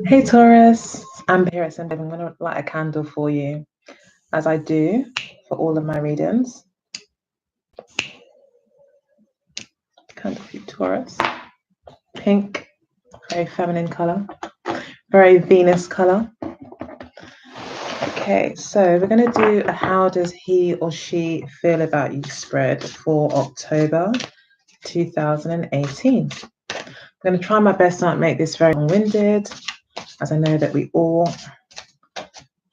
Hey Taurus, I'm here at Sunday. I'm going to light a candle for you, as I do for all of my readings. Candle for you, Taurus. Pink, very feminine color, very Venus color. Okay, so we're going to do a how does he or she feel about you spread for October 2018. I'm going to try my best to not make this very long-winded, as I know that we all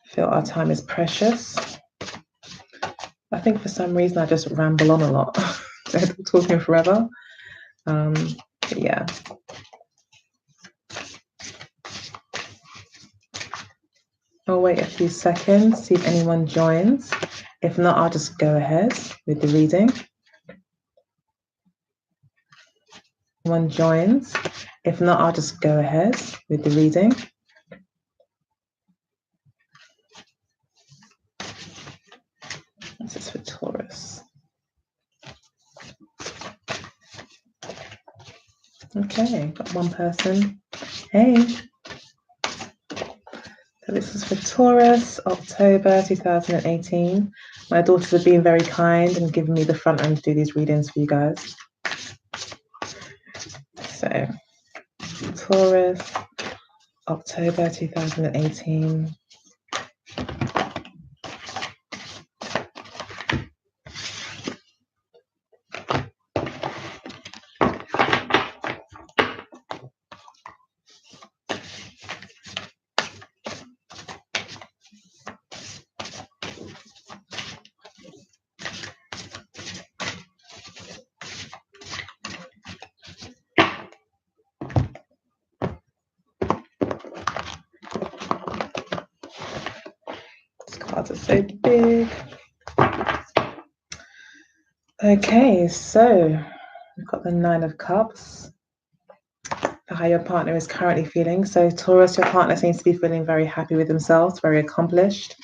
feel our time is precious. I think for some reason I just ramble on a lot, so I'm talking forever. Yeah. I'll wait a few seconds, see if anyone joins. If not, I'll just go ahead with the reading. Anyone joins. If not, I'll just go ahead with the reading. This is for Taurus. Okay, got one person. Hey. So this is for Taurus, October 2018. My daughters have been very kind and given me the front room to do these readings for you guys. So, Taurus, October 2018. Cards are so big. Okay, so we've got the Nine of Cups for how your partner is currently feeling. So Taurus, your partner seems to be feeling very happy with themselves, very accomplished.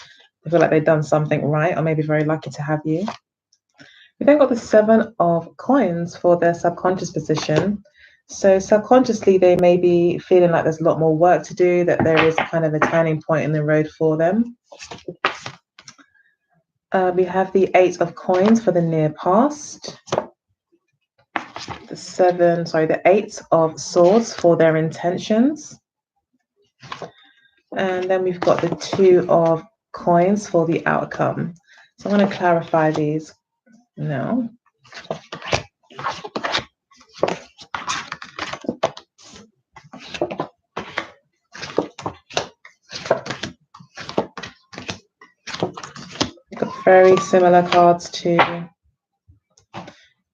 They feel like they've done something right, or maybe very lucky to have you. We then got the Seven of Coins for their subconscious position. So subconsciously, they may be feeling like there's a lot more work to do, that there is kind of a turning point in the road for them. We have the Eight of Coins for the near past. The Eight of Swords for their intentions. And then we've got the Two of Coins for the outcome. So I'm going to clarify these now. We've got very similar cards to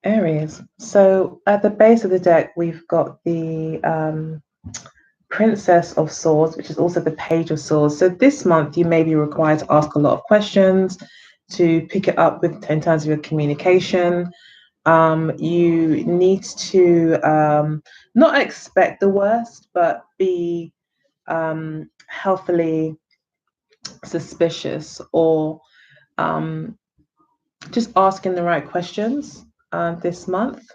Aries. So at the base of the deck, we've got the Princess of Swords, which is also the Page of Swords. So this month, you may be required to ask a lot of questions, to pick it up with in terms of your communication. You need to not expect the worst, but be healthily suspicious, or just asking the right questions this month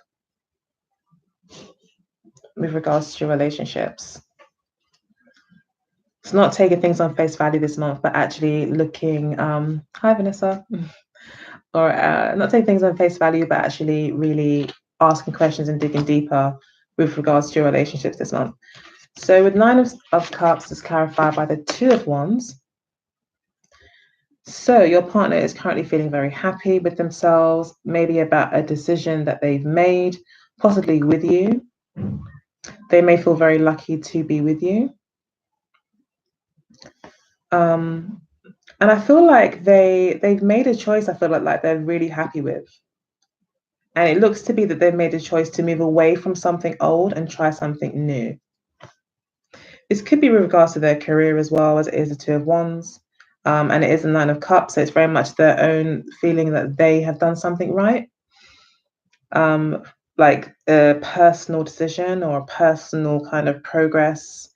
with regards to your relationships. It's not taking things on face value this month, but actually looking, hi Vanessa, or not taking things on face value, but actually really asking questions and digging deeper with regards to your relationships this month. So with Nine of Cups is clarified by the Two of Wands. So your partner is currently feeling very happy with themselves, maybe about a decision that they've made, possibly with you. They may feel very lucky to be with you. And I feel like they've made a choice I feel like they're really happy with. And it looks to be that they've made a choice to move away from something old and try something new. This could be with regards to their career as well, as it is the Two of Wands. And it is a Nine of Cups, so it's very much their own feeling that they have done something right. Like a personal decision or a personal kind of progress,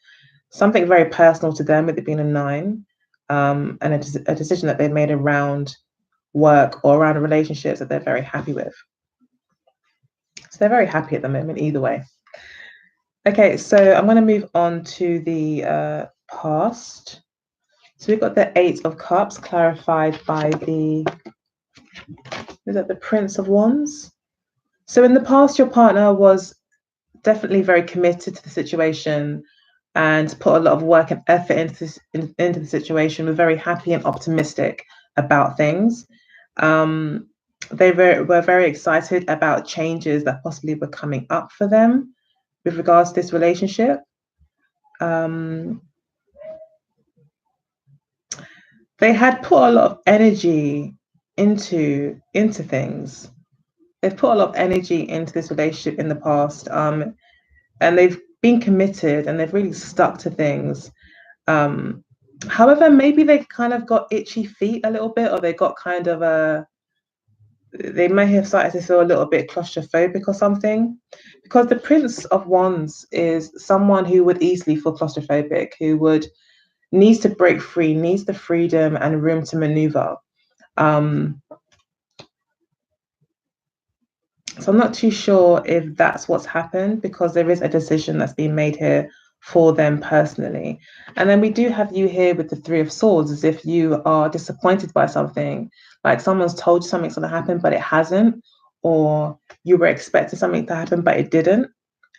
something very personal to them, with it being a nine, and a decision that they've made around work or around relationships that they're very happy with. So they're very happy at the moment either way. Okay, so I'm going to move on to the past. So we've got the Eight of Cups clarified by the Prince of Wands. So in the past, your partner was definitely very committed to the situation and put a lot of work and effort into the situation. We're very happy and optimistic about things. They were very excited about changes that possibly were coming up for them with regards to this relationship. They had put a lot of energy into things. They've put a lot of energy into this relationship in the past, and they've been committed and they've really stuck to things. However, maybe they kind of got itchy feet a little bit, or they got kind of they may have started to feel a little bit claustrophobic or something, because the Prince of Wands is someone who would easily feel claustrophobic, who would needs to break free, needs the freedom and room to maneuver. So I'm not too sure if that's what's happened, because there is a decision that's being made here for them personally. And then we do have you here with the Three of Swords, as if you are disappointed by something, like someone's told you something's going to happen, but it hasn't, or you were expecting something to happen, but it didn't.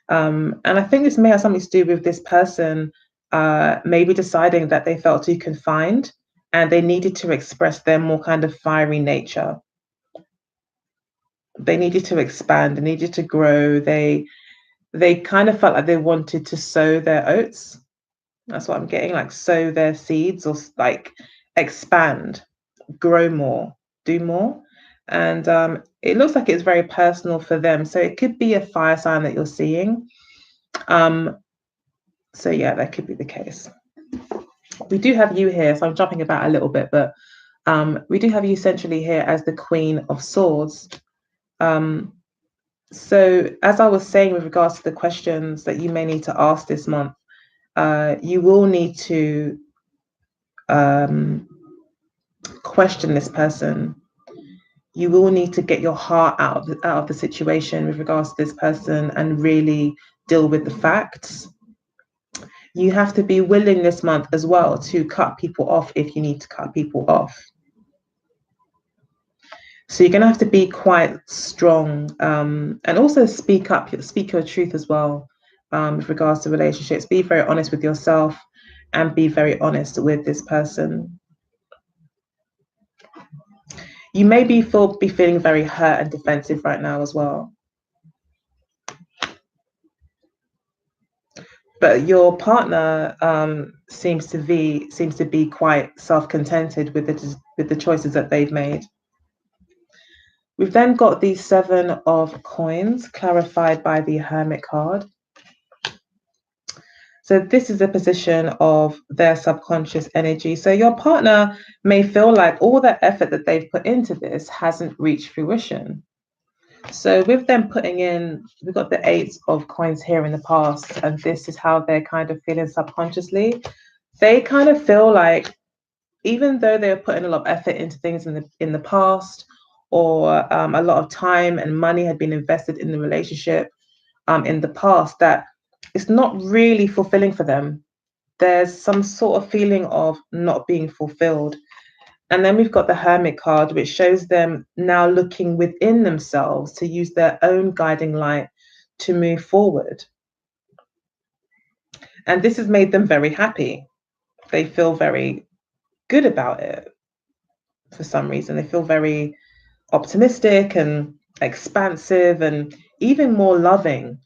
And I think this may have something to do with this person maybe deciding that they felt too confined and they needed to express their more kind of fiery nature. They needed to expand, they needed to grow. They kind of felt like they wanted to sow their oats. That's what I'm getting, like sow their seeds, or like expand, grow more, do more. And it looks like it's very personal for them. So it could be a fire sign that you're seeing. So yeah, that could be the case. We do have you here, so I'm jumping about a little bit, but we do have you centrally here as the Queen of Swords. So as I was saying with regards to the questions that you may need to ask this month, you will need to question this person. You will need to get your heart out of the situation with regards to this person and really deal with the facts. You have to be willing this month as well to cut people off if you need to cut people off. So you're going to have to be quite strong, and also speak up, speak your truth as well, with regards to relationships. Be very honest with yourself and be very honest with this person. You may be feeling very hurt and defensive right now as well. But your partner seems to be quite self-contented with the choices that they've made. We've then got the Seven of Coins clarified by the Hermit card. So this is a position of their subconscious energy. So your partner may feel like all the effort that they've put into this hasn't reached fruition. So with them putting in, we've got the Eight of Coins here in the past, and this is how they're kind of feeling subconsciously. They kind of feel like, even though they're putting a lot of effort into things in the past, or a lot of time and money had been invested in the relationship in the past, that it's not really fulfilling for them. There's some sort of feeling of not being fulfilled. And then we've got the Hermit card, which shows them now looking within themselves to use their own guiding light to move forward. And this has made them very happy. They feel very good about it for some reason. They feel very optimistic and expansive and even more loving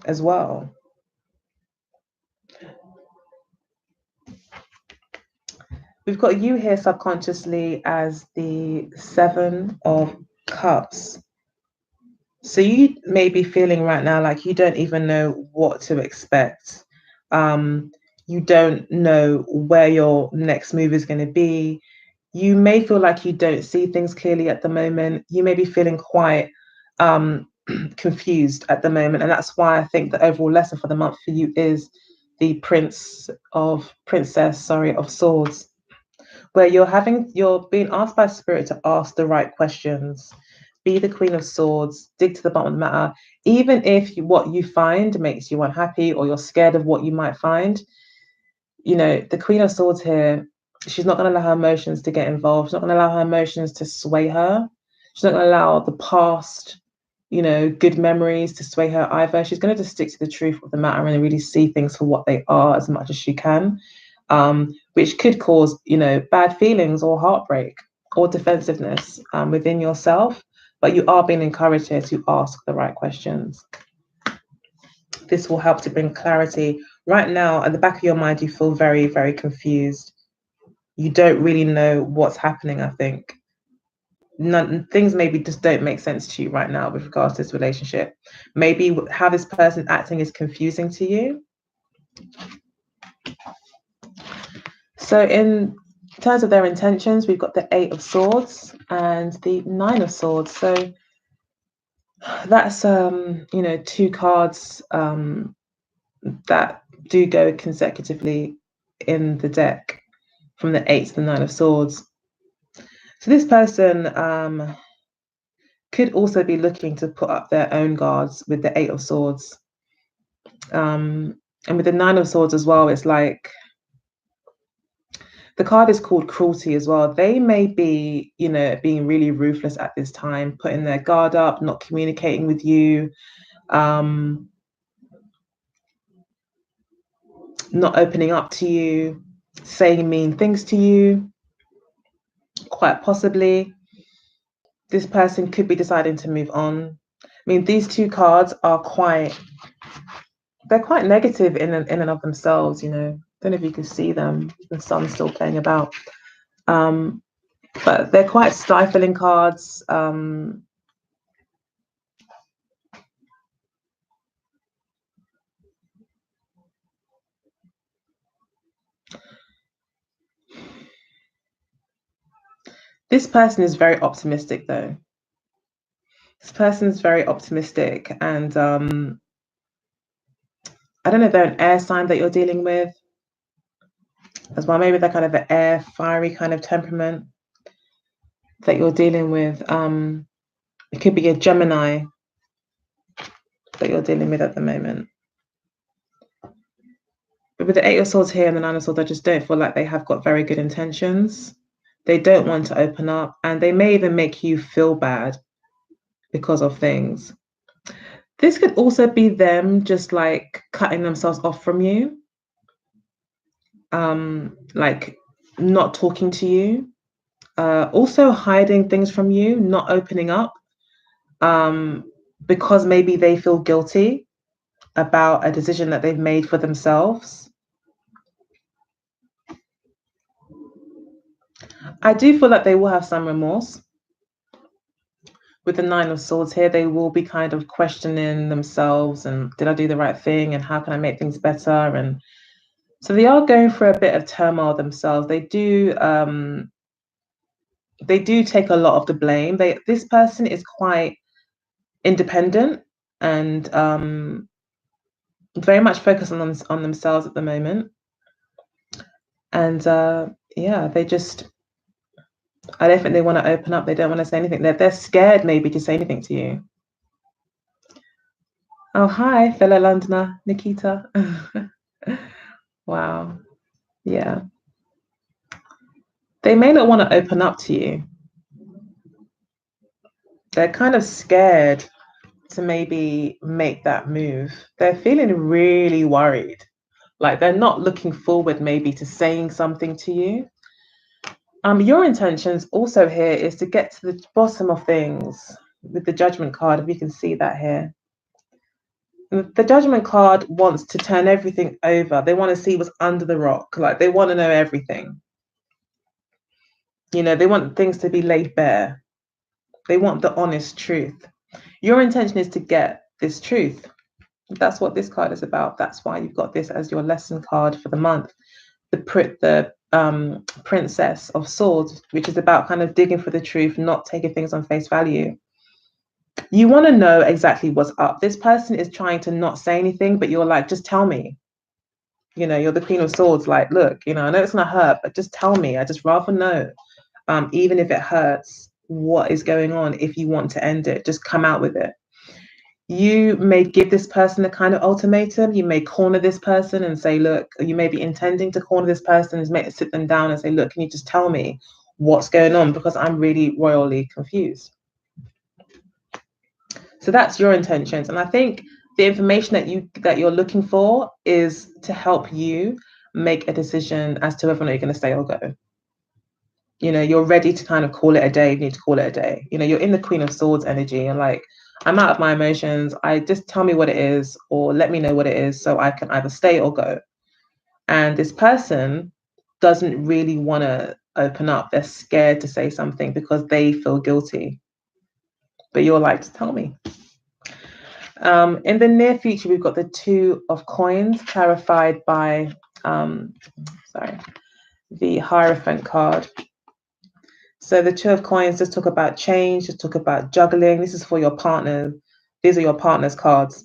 as well. We've got you here subconsciously as the Seven of Cups. So you may be feeling right now like you don't even know what to expect. You don't know where your next move is going to be. You may feel like you don't see things clearly at the moment. You may be feeling quite confused at the moment. And that's why I think the overall lesson for the month for you is the Princess of Swords, where you're being asked by Spirit to ask the right questions, be the Queen of Swords, dig to the bottom of the matter. Even if what you find makes you unhappy or you're scared of what you might find, you know, the Queen of Swords here, she's not going to allow her emotions to get involved. She's not going to allow her emotions to sway her. She's not going to allow the past, you know, good memories to sway her either. She's going to just stick to the truth of the matter and really see things for what they are as much as she can, which could cause, you know, bad feelings or heartbreak or defensiveness within yourself. But you are being encouraged here to ask the right questions. This will help to bring clarity. Right now, at the back of your mind, you feel very, very confused. You don't really know what's happening, I think. Things maybe just don't make sense to you right now with regards to this relationship. Maybe how this person acting is confusing to you. So in terms of their intentions, we've got the 8 of Swords and the 9 of Swords. So that's, you know, 2 cards that do go consecutively in the deck from the 8 to the 9 of Swords. So this person could also be looking to put up their own guards with the 8 of Swords. And with the 9 of Swords as well, it's like the card is called cruelty as well. They may be, you know, being really ruthless at this time, putting their guard up, not communicating with you, not opening up to you, saying mean things to you. Quite possibly, this person could be deciding to move on. I mean, these 2 cards are quite negative in and of themselves, you know. Don't know if you can see them. The sun's still playing about. But they're quite stifling cards. This person is very optimistic, though. This person is very optimistic, and I don't know if they're an air sign that you're dealing with as well. Maybe they're kind of an air, fiery kind of temperament that you're dealing with. It could be a Gemini that you're dealing with at the moment. But with the 8 of Swords here and the 9 of Swords, I just don't feel like they have got very good intentions. They don't want to open up, and they may even make you feel bad because of things. This could also be them just like cutting themselves off from you, like not talking to you, also hiding things from you, not opening up, because maybe they feel guilty about a decision that they've made for themselves. I do feel like they will have some remorse. With the 9 of Swords here, they will be kind of questioning themselves and did I do the right thing and how can I make things better? And so they are going through a bit of turmoil themselves. They do take a lot of the blame. This person is quite independent and very much focused on themselves at the moment. And yeah, I don't think they want to open up. They don't want to say anything. They're scared maybe to say anything to you. Oh, hi, fellow Londoner, Nikita. Wow. Yeah. They may not want to open up to you. They're kind of scared to maybe make that move. They're feeling really worried. Like they're not looking forward maybe to saying something to you. Your intentions also here is to get to the bottom of things with the Judgment card, if you can see that here. The Judgment card wants to turn everything over. They want to see what's under the rock. Like they want to know everything. You know, they want things to be laid bare. They want the honest truth. Your intention is to get this truth. That's what this card is about. That's why you've got this as your lesson card for the month. The Princess of Swords, which is about kind of digging for the truth, not taking things on face value. You want to know exactly what's up. This person is trying to not say anything, but you're like, just tell me. You know, you're the Queen of Swords. Like, look, you know, I know it's gonna hurt, but just tell me. I just rather know, even if it hurts. what is going on. If you want to end it, just come out with it. You may give this person a kind of ultimatum. You may corner this person and say, look, you may be intending to corner this person, and sit them down and say, look, can you just tell me what's going on? Because I'm really royally confused. So that's your intentions. And I think the information that you're looking for is to help you make a decision as to whether or not you're going to stay or go. You're ready to kind of call it a day. You need to call it a day. You're in the Queen of Swords energy, and like, I'm out of my emotions. I just tell me what it is, or let me know what it is, so I can either stay or go. And this person doesn't really want to open up. They're scared to say something because they feel guilty. But you're like, tell me. In the near future, we've got the Two of Coins clarified by, the Hierophant card. So the Two of Coins just talk about change, just talk about juggling. This is for your partner. These are your partner's cards.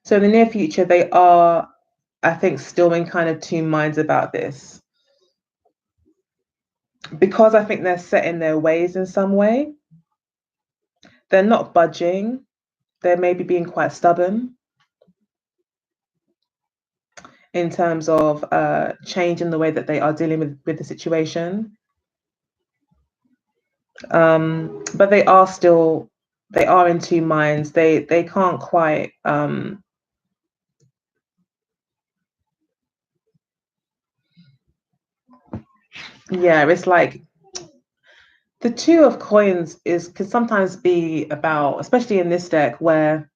So in the near future, they are, I think, still in kind of two minds about this. Because I think they're set in their ways in some way. They're not budging. They're maybe being quite stubborn in terms of changing the way that they are dealing with the situation. But they are in two minds. They can't quite it's like the Two of Coins can sometimes be about, especially in this deck, where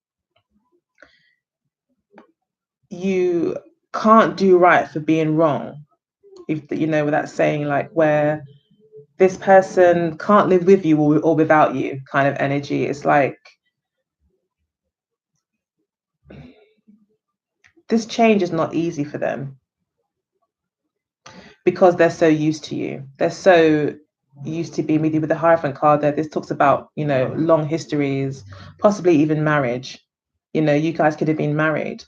you can't do right for being wrong. If with that saying, like, where this person can't live with you or without you kind of energy. It's like this change is not easy for them because they're so used to you. They're so used to being with you. With the Hierophant card there, this talks about, long histories, possibly even marriage. You guys could have been married.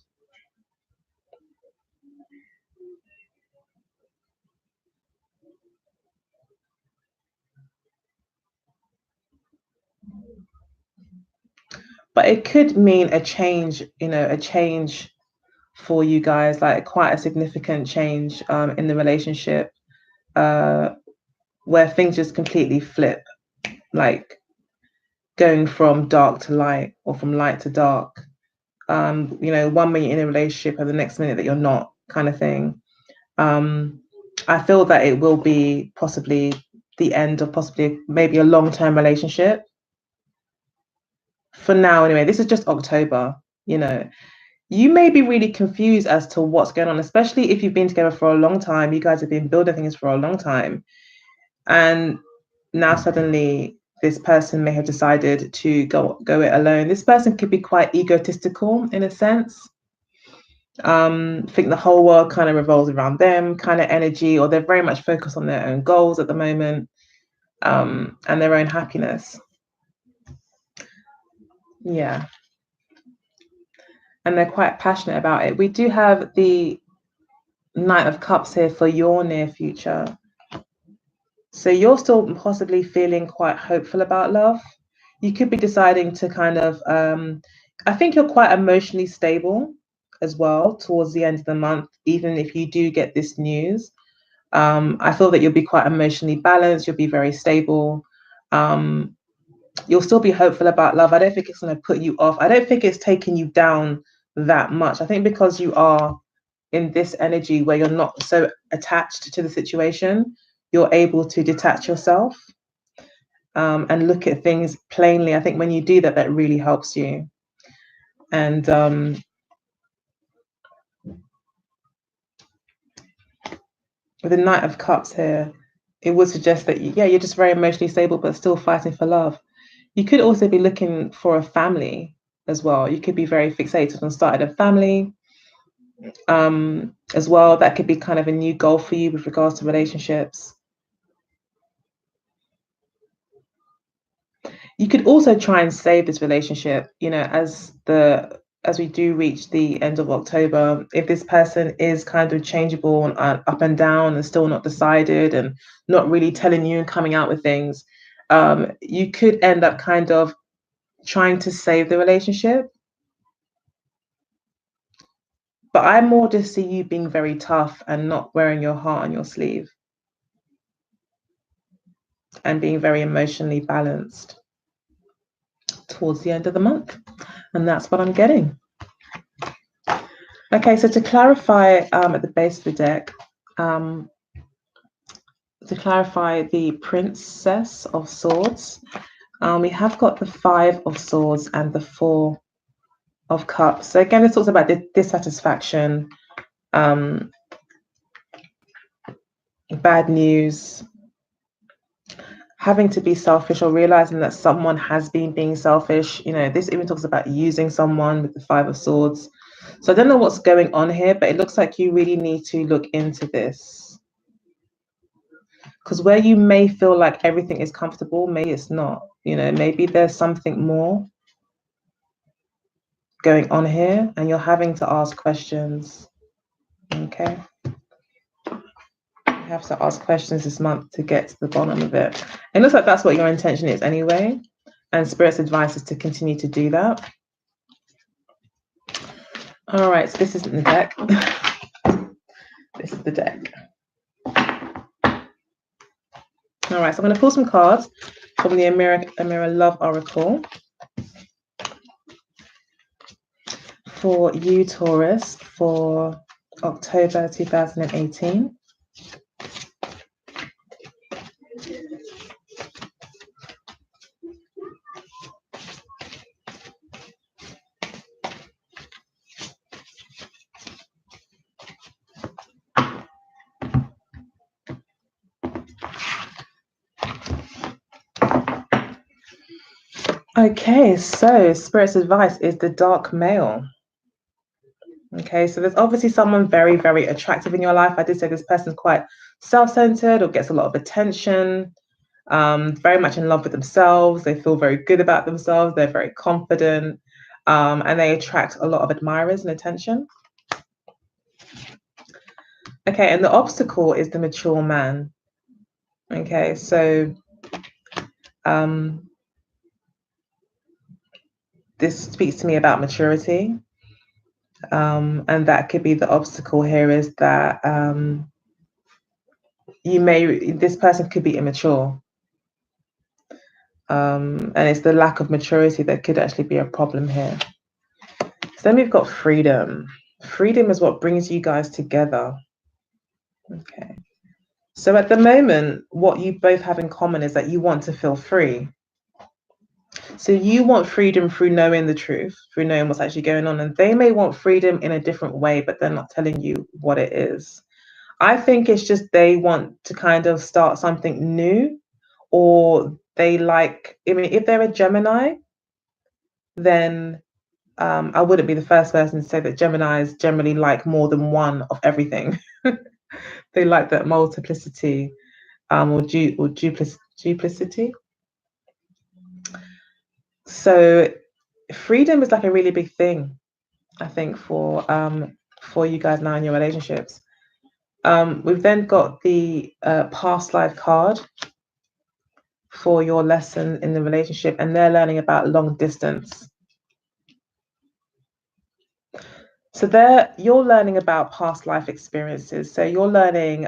But it could mean a change, a change for you guys, like quite a significant change in the relationship, where things just completely flip, like going from dark to light or from light to dark. 1 minute in a relationship and the next minute that you're not, kind of thing. I feel that it will be possibly the end of possibly maybe a long-term relationship. For now, anyway, this is just October, You may be really confused as to what's going on, especially if you've been together for a long time. You guys have been building things for a long time. And now suddenly this person may have decided to go it alone. This person could be quite egotistical in a sense. Think the whole world kind of revolves around them kind of energy, or they're very much focused on their own goals at the moment, and their own happiness. Yeah. And they're quite passionate about it. We do have the Knight of Cups here for your near future. So you're still possibly feeling quite hopeful about love. You could be deciding to kind of, I think you're quite emotionally stable as well towards the end of the month, even if you do get this news. I feel that you'll be quite emotionally balanced. You'll be very stable. You'll still be hopeful about love. I don't think it's going to put you off. I don't think it's taking you down that much. I think because you are in this energy where you're not so attached to the situation, you're able to detach yourself and look at things plainly. I think when you do that, that really helps you. And with the Knight of Cups here, it would suggest that, you're just very emotionally stable, but still fighting for love. You could also be looking for a family as well. You could be very fixated on starting a family as well. That could be kind of a new goal for you with regards to relationships. You could also try and save this relationship, as the as we do reach the end of October, if this person is kind of changeable and up and down and still not decided and not really telling you and coming out with things, you could end up kind of trying to save the relationship. But I more just see you being very tough and not wearing your heart on your sleeve and being very emotionally balanced towards the end of the month. And that's what I'm getting. Okay, so to clarify at the base of the deck, to clarify the Princess of Swords, we have got the Five of Swords and the Four of Cups. So again, it talks about dissatisfaction, bad news, having to be selfish or realizing that someone has been being selfish. You know, this even talks about using someone with the Five of Swords. So I don't know what's going on here, but it looks like you really need to look into this. Because where you may feel like everything is comfortable, maybe it's not. You know, maybe there's something more going on here and you're having to ask questions. Okay. You have to ask questions this month to get to the bottom of it. It looks like that's what your intention is anyway. And Spirit's advice is to continue to do that. All right, so this isn't the deck. This is the deck. All right, so I'm going to pull some cards from the Amira Love Oracle for you, Taurus, for October 2018. Okay, so Spirit's advice is the dark male. Okay, so there's obviously someone very, very attractive in your life. I did say this person's quite self-centered or gets a lot of attention, very much in love with themselves. They feel very good about themselves. They're very confident, and they attract a lot of admirers and attention. Okay, and the obstacle is the mature man. Okay, so this speaks to me about maturity. And that could be the obstacle here is that this person could be immature. And it's the lack of maturity that could actually be a problem here. So then we've got freedom. Freedom is what brings you guys together. Okay. So at the moment, what you both have in common is that you want to feel free. So you want freedom through knowing the truth, through knowing what's actually going on. And they may want freedom in a different way, but they're not telling you what it is. I think it's just they want to kind of start something new, or they like, I mean, if they're a Gemini, then I wouldn't be the first person to say that Geminis generally like more than one of everything. They like that multiplicity or duplicity. So freedom is like a really big thing, I think, for you guys now in your relationships. We've then got the past life card for your lesson in the relationship, and they're learning about long distance. So you're learning about past life experiences. So you're learning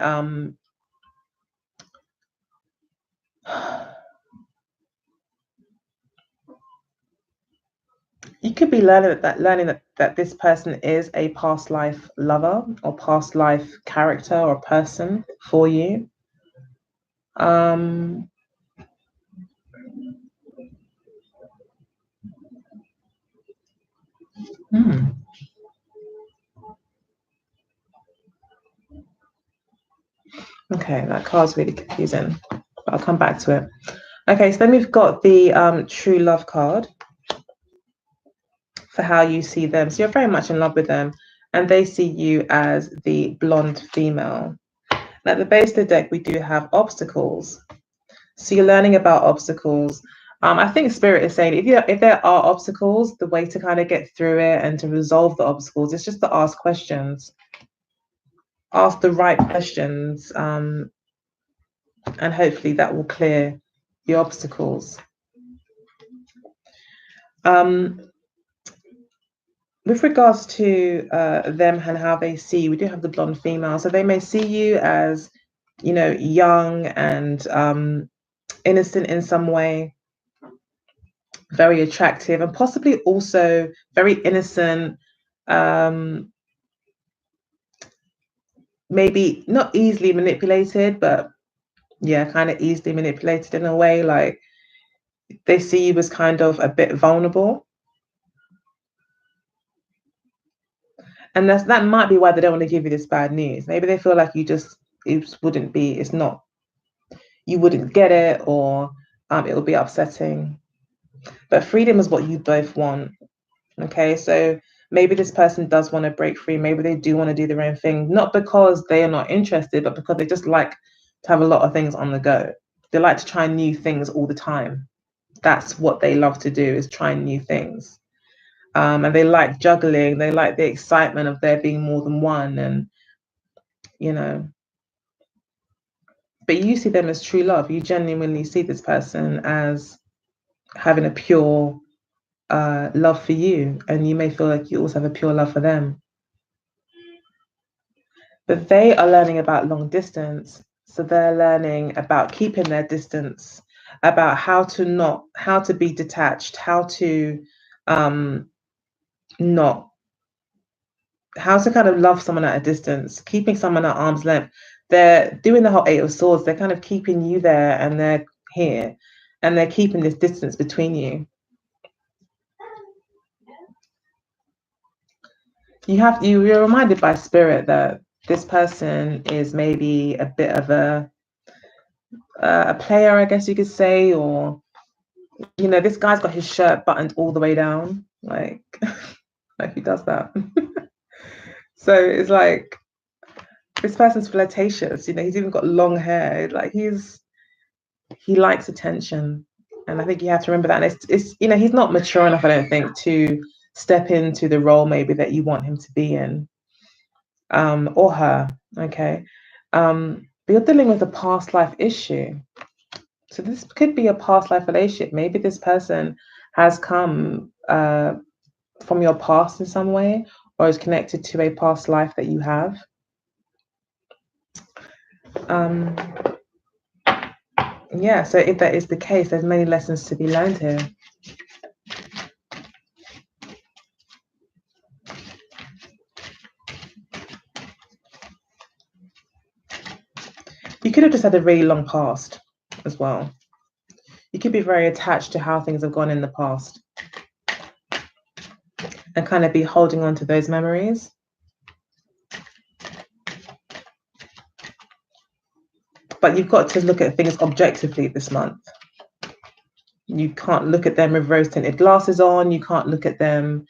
you could be learning that this person is a past life lover or past life character or person for you. Okay, that card's really confusing, but I'll come back to it. Okay, so then we've got the true love card for how you see them. So you're very much in love with them, and they see you as the blonde female. At the base of the deck, we do have obstacles. So you're learning about obstacles. I think Spirit is saying if there are obstacles, the way to kind of get through it and to resolve the obstacles is just to ask questions, ask the right questions, and hopefully that will clear the obstacles. With regards to them and how they see, we do have the blonde female, so they may see you as, young and innocent in some way, very attractive, and possibly also very innocent, maybe not easily manipulated, but yeah, kind of easily manipulated in a way. Like they see you as kind of a bit vulnerable. And that might be why they don't want to give you this bad news. Maybe they feel like you wouldn't get it, or it will be upsetting. But freedom is what you both want. Okay, so maybe this person does want to break free. Maybe they do want to do their own thing, not because they are not interested, but because they just like to have a lot of things on the go. They like to try new things all the time. That's what they love to do, is try new things. And they like juggling. They like the excitement of there being more than one, and you know. But you see them as true love. You genuinely see this person as having a pure love for you, and you may feel like you also have a pure love for them. But they are learning about long distance, so they're learning about keeping their distance, about how to be detached, how to not how to kind of love someone at a distance, keeping someone at arm's length. They're doing the whole Eight of Swords. They're kind of keeping you there, and they're here, and they're keeping this distance between you. You're reminded by Spirit that this person is maybe a bit of a player, I guess you could say, or this guy's got his shirt buttoned all the way down, like like he does that. So it's like this person's flirtatious. He's even got long hair. Like he likes attention, and I think you have to remember that. And it's he's not mature enough, I don't think, to step into the role maybe that you want him to be in, or her. Okay, but you're dealing with a past life issue. So this could be a past life relationship. Maybe this person has come from your past in some way, or is connected to a past life that you have. Yeah, so if that is the case, there's many lessons to be learned here. You could have just had a really long past as well. You could be very attached to how things have gone in the past and kind of be holding on to those memories. But you've got to look at things objectively this month. You can't look at them with rose-tinted glasses on. You can't look at them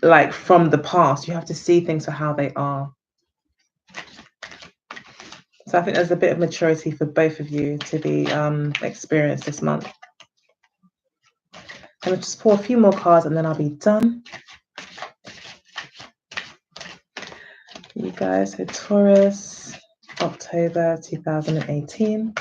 like from the past. You have to see things for how they are. So I think there's a bit of maturity for both of you to be experienced this month. I'm going to just pull a few more cards and then I'll be done. You guys, so Taurus, October 2018.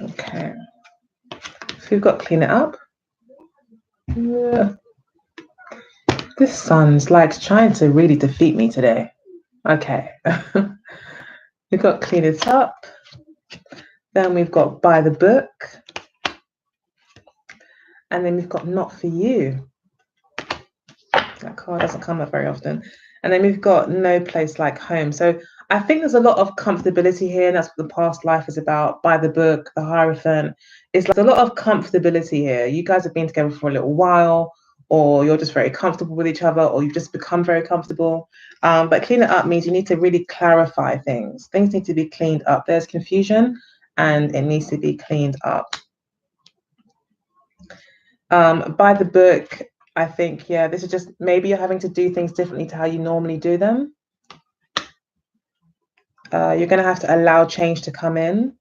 Okay. So we've got clean it up. Yeah. This sun's like trying to really defeat me today. Okay. We've got clean it up. Then we've got by the book. And then we've got not for you. That card doesn't come up very often. And then we've got no place like home. So I think there's a lot of comfortability here. And that's what the past life is about. By the book, the Hierophant. It's like a lot of comfortability here. You guys have been together for a little while, or you're just very comfortable with each other, or you've just become very comfortable. But clean it up means you need to really clarify things. Things need to be cleaned up. There's confusion and it needs to be cleaned up. By the book, I think, yeah, this is just maybe you're having to do things differently to how you normally do them. You're going to have to allow change to come in.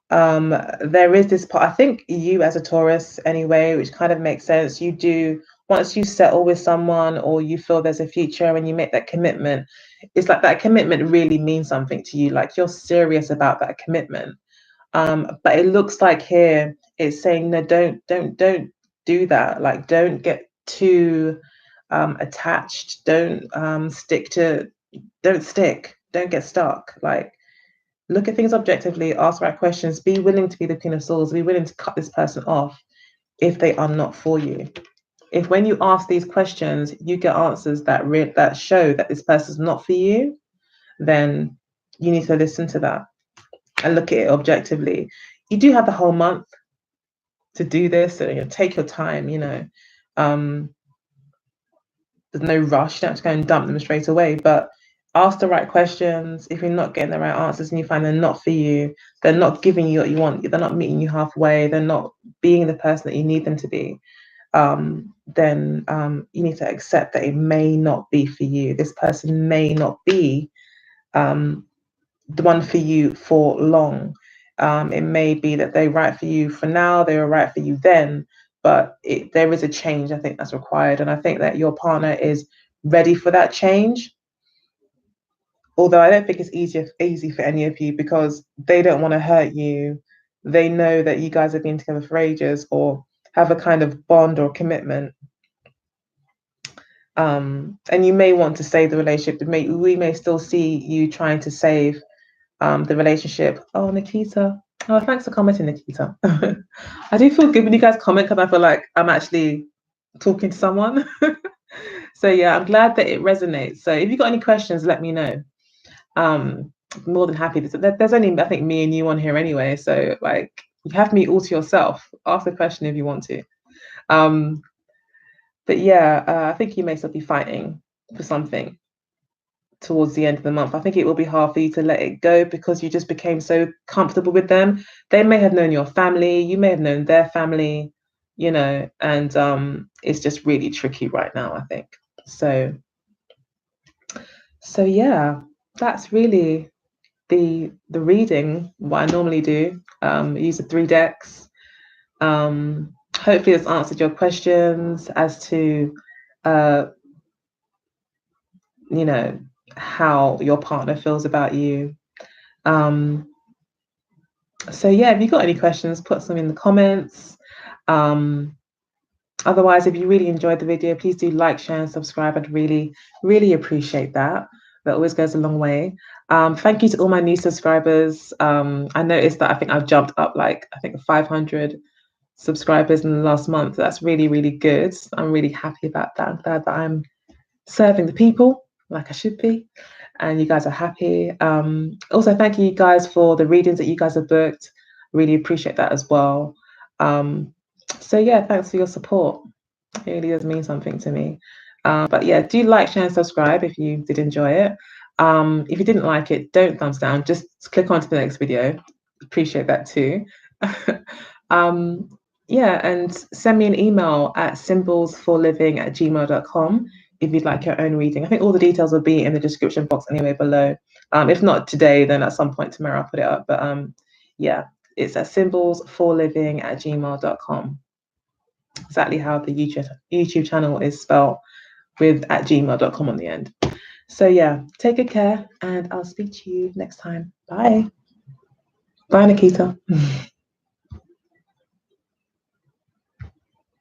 There is this part, I think you as a Taurus anyway, which kind of makes sense. You do, once you settle with someone or you feel there's a future and you make that commitment, it's like that commitment really means something to you. Like you're serious about that commitment. But it looks like here it's saying, no, don't do that. Like, don't get too attached. Don't don't get stuck. Like, look at things objectively, ask the right questions, be willing to be the Queen of Swords, be willing to cut this person off if they are not for you. If when you ask these questions, you get answers that show that this person's not for you, then you need to listen to that and look at it objectively. You do have the whole month to do this, so take your time, there's no rush, you don't have to go and dump them straight away, but ask the right questions. If you're not getting the right answers and you find they're not for you, they're not giving you what you want, they're not meeting you halfway, they're not being the person that you need them to be, then you need to accept that it may not be for you. This person may not be the one for you for long. It may be that they're right for you for now, they were right for you then, but there is a change, I think, that's required. And I think that your partner is ready for that change. Although I don't think it's easy for any of you, because they don't want to hurt you. They know that you guys have been together for ages or have a kind of bond or commitment. And you may want to save the relationship. We may still see you trying to save the relationship. Oh, Nikita. Oh, thanks for commenting, Nikita. I do feel good when you guys comment, because I feel like I'm actually talking to someone. So yeah, I'm glad that it resonates. So if you've got any questions, let me know. More than happy. There's only, I think, me and you on here anyway. So like, you have me all to yourself. Ask the question if you want to. But yeah, I think you may still be fighting for something towards the end of the month. I think it will be hard for you to let it go because you just became so comfortable with them. They may have known your family, you may have known their family, and it's just really tricky right now, I think. So yeah, that's really the reading, what I normally do. Use the 3 decks. Hopefully it's answered your questions as to how your partner feels about you. So yeah, if you've got any questions, put some in the comments. Otherwise, if you really enjoyed the video, please do like, share, and subscribe. I'd really, really appreciate that. That always goes a long way. Thank you to all my new subscribers. I noticed that I think I've jumped up 500 subscribers in the last month. That's really, really good. I'm really happy about that. I'm glad that I'm serving the people like I should be, and you guys are happy. Also, thank you guys for the readings that you guys have booked. Really appreciate that as well. So yeah, thanks for your support. It really does mean something to me. But yeah, do like, share, and subscribe if you did enjoy it. If you didn't like it, don't thumbs down. Just click on to the next video. Appreciate that too. Yeah, and send me an email at symbolsforliving@gmail.com if you'd like your own reading. I think all the details will be in the description box anyway below. If not today, then at some point tomorrow I'll put it up. But yeah, it's at symbolsforliving@gmail.com. Exactly how the YouTube channel is spelled, with @gmail.com on the end. So yeah, take good care and I'll speak to you next time. Bye. Bye, Nikita.